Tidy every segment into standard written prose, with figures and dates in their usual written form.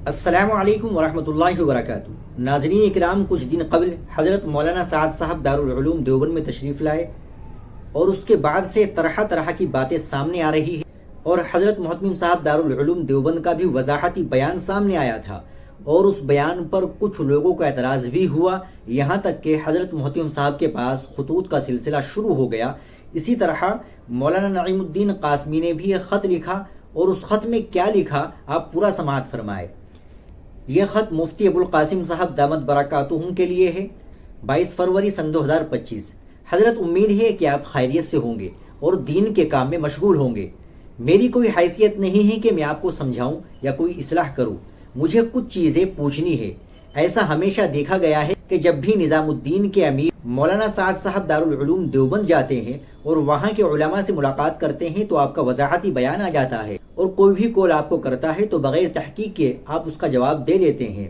السلام علیکم ورحمۃ اللہ وبرکاتہ۔ ناظرین اکرام، کچھ دن قبل حضرت مولانا سعد صاحب دارالعلوم دیوبند میں تشریف لائے اور اس کے بعد سے طرح طرح کی باتیں سامنے آ رہی ہیں، اور حضرت محتمم صاحب دارالعلوم دیوبند کا بھی وضاحتی بیان سامنے آیا تھا، اور اس بیان پر کچھ لوگوں کا اعتراض بھی ہوا، یہاں تک کہ حضرت محتمم صاحب کے پاس خطوط کا سلسلہ شروع ہو گیا۔ اسی طرح مولانا نعیم الدین قاسمی نے بھی ایک خط لکھا، اور اس خط میں کیا لکھا آپ پورا سماعت فرمائے۔ یہ خط مفتی ابوالقاسم صاحب دامت برکاتہم کے لیے ہے۔ 22 فروری سن 2025۔ حضرت، امید ہے کہ آپ خیریت سے ہوں گے اور دین کے کام میں مشغول ہوں گے۔ میری کوئی حیثیت نہیں ہے کہ میں آپ کو سمجھاؤں یا کوئی اصلاح کروں، مجھے کچھ چیزیں پوچھنی ہے۔ ایسا ہمیشہ دیکھا گیا ہے کہ جب بھی نظام الدین کے امیر مولانا سعد صاحب دارالعلوم دیوبند جاتے ہیں اور وہاں کے علماء سے ملاقات کرتے ہیں تو آپ کا وضاحتی بیان آ جاتا ہے، اور کوئی بھی کال آپ کو کرتا ہے تو بغیر تحقیق کے آپ اس کا جواب دے دیتے ہیں۔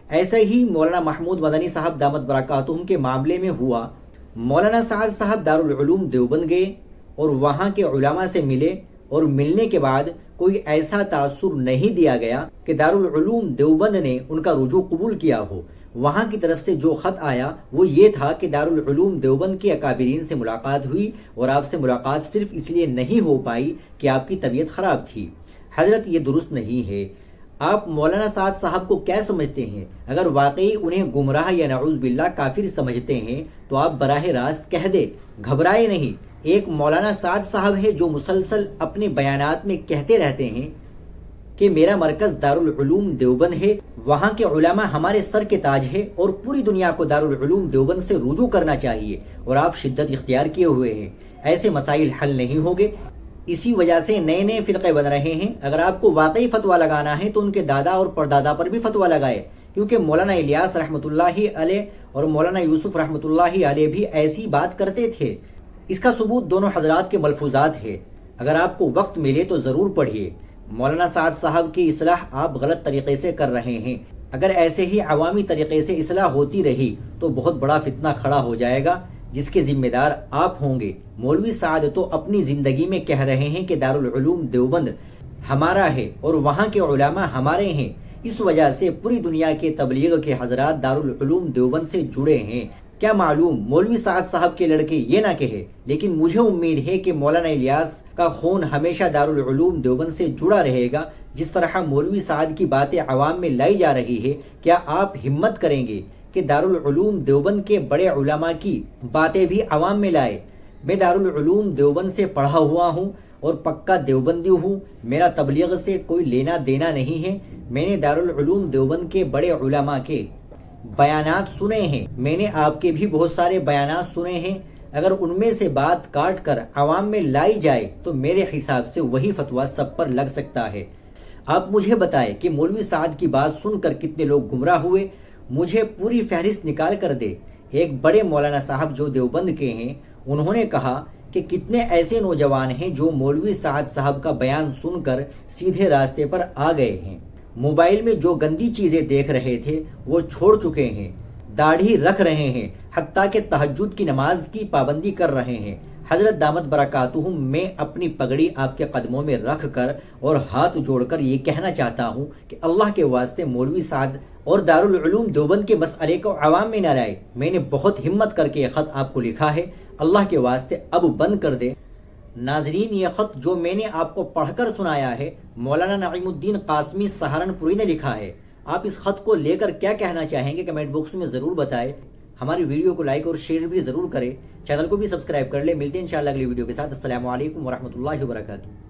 ایسا ہی مولانا محمود مدنی صاحب دامت برکاتہم کے معاملے میں ہوا۔ مولانا سعد صاحب دارالعلوم دیوبند گئے اور وہاں کے علماء سے ملے، اور ملنے کے بعد کوئی ایسا تاثر نہیں دیا گیا کہ دارالعلوم دیوبند نے ان کا رجوع قبول کیا ہو۔ وہاں کی طرف سے جو خط آیا وہ یہ تھا کہ دارالعلوم دیوبند کے اکابرین سے ملاقات ہوئی، اور آپ سے ملاقات صرف اس لیے نہیں ہو پائی کہ آپ کی طبیعت خراب تھی۔ حضرت، یہ درست نہیں ہے۔ آپ مولانا سعد صاحب کو کیا سمجھتے ہیں؟ اگر واقعی انہیں گمراہ یا نعوذ باللہ کافر سمجھتے ہیں تو آپ براہ راست کہہ دیں، گھبرائے نہیں۔ ایک مولانا سعد صاحب ہے جو مسلسل اپنے بیانات میں کہتے رہتے ہیں کہ میرا مرکز دارالعلوم دیوبند ہے، وہاں کے علماء ہمارے سر کے تاج ہے، اور پوری دنیا کو دارالعلوم دیوبند سے رجوع کرنا چاہیے، اور آپ شدت اختیار کیے ہوئے ہیں۔ ایسے مسائل حل نہیں ہوگے، اسی وجہ سے نئے نئے فرقے بن رہے ہیں۔ اگر آپ کو واقعی فتویٰ لگانا ہے تو ان کے دادا اور پردادا پر بھی فتویٰ لگائے، کیونکہ مولانا الیاس رحمۃ اللہ علیہ اور مولانا یوسف رحمۃ اللہ علیہ بھی ایسی بات کرتے تھے۔ اس کا ثبوت دونوں حضرات کے ملفوظات ہے، اگر آپ کو وقت ملے تو ضرور پڑھیے۔ مولانا سعد صاحب کی اصلاح آپ غلط طریقے سے کر رہے ہیں۔ اگر ایسے ہی عوامی طریقے سے اصلاح ہوتی رہی تو بہت بڑا فتنہ کھڑا ہو جائے گا، جس کے ذمہ دار آپ ہوں گے۔ مولوی سعد تو اپنی زندگی میں کہہ رہے ہیں کہ دارالعلوم دیوبند ہمارا ہے اور وہاں کے علماء ہمارے ہیں، اس وجہ سے پوری دنیا کے تبلیغ کے حضرات دارالعلوم دیوبند سے جڑے ہیں۔ کیا معلوم مولوی سعد صاحب کے لڑکے یہ نہ کہے، لیکن مجھے امید ہے کہ مولانا الیاس کا خون ہمیشہ دارالعلوم دیوبند سے جڑا رہے گا۔ جس طرح مولوی سعد کی باتیں عوام میں لائی جا رہی ہے، کیا آپ ہمت کریں گے کہ دارالعلوم دیوبند کے بڑے علماء کی باتیں بھی عوام میں لائے؟ میں دارالعلوم دیوبند سے پڑھا ہوا ہوں اور پکا دیوبندی ہوں، میرا تبلیغ سے کوئی لینا دینا نہیں ہے۔ میں نے دارالعلوم دیوبند کے بڑے علماء کے بیانات سنے ہیں، میں نے آپ کے بھی بہت سارے بیانات سنے ہیں۔ اگر ان میں سے بات کاٹ کر عوام میں لائی جائے تو میرے حساب سے وہی فتویٰ سب پر لگ سکتا ہے۔ آپ مجھے بتائیں کہ مولوی سعد کی بات سن کر کتنے لوگ گمراہ ہوئے، مجھے پوری فہرست نکال کر دے۔ ایک بڑے مولانا صاحب جو دیوبند کے ہیں، انہوں نے کہا کہ کتنے ایسے نوجوان ہیں جو مولوی سعد صاحب کا بیان سن کر سیدھے راستے پر آ گئے ہیں، موبائل میں جو گندی چیزیں دیکھ رہے تھے وہ چھوڑ چکے ہیں، داڑھی رکھ رہے ہیں، حتیٰ کہ تہجد کی نماز کی پابندی کر رہے ہیں۔ حضرت دامت برکاتہم، میں اپنی پگڑی آپ کے قدموں میں رکھ کر اور ہاتھ جوڑ کر یہ کہنا چاہتا ہوں کہ اللہ کے واسطے مولوی سعد اور دارالعلوم دیوبند کے مسئلے کو عوام میں نہ لائے۔ میں نے بہت ہمت کر کے یہ خط آپ کو لکھا ہے، اللہ کے واسطے اب بند کر دے۔ ناظرین، یہ خط جو میں نے آپ کو پڑھ کر سنایا ہے، مولانا نعیم الدین قاسمی سہارنپوری نے لکھا ہے۔ آپ اس خط کو لے کر کیا کہنا چاہیں گے کمنٹ باکس میں ضرور بتائیں۔ ہماری ویڈیو کو لائک اور شیئر بھی ضرور کریں، چینل کو بھی سبسکرائب کر لیں۔ ملتے ہیں انشاءاللہ اگلی ویڈیو کے ساتھ۔ السلام علیکم ورحمۃ اللہ وبرکاتہ۔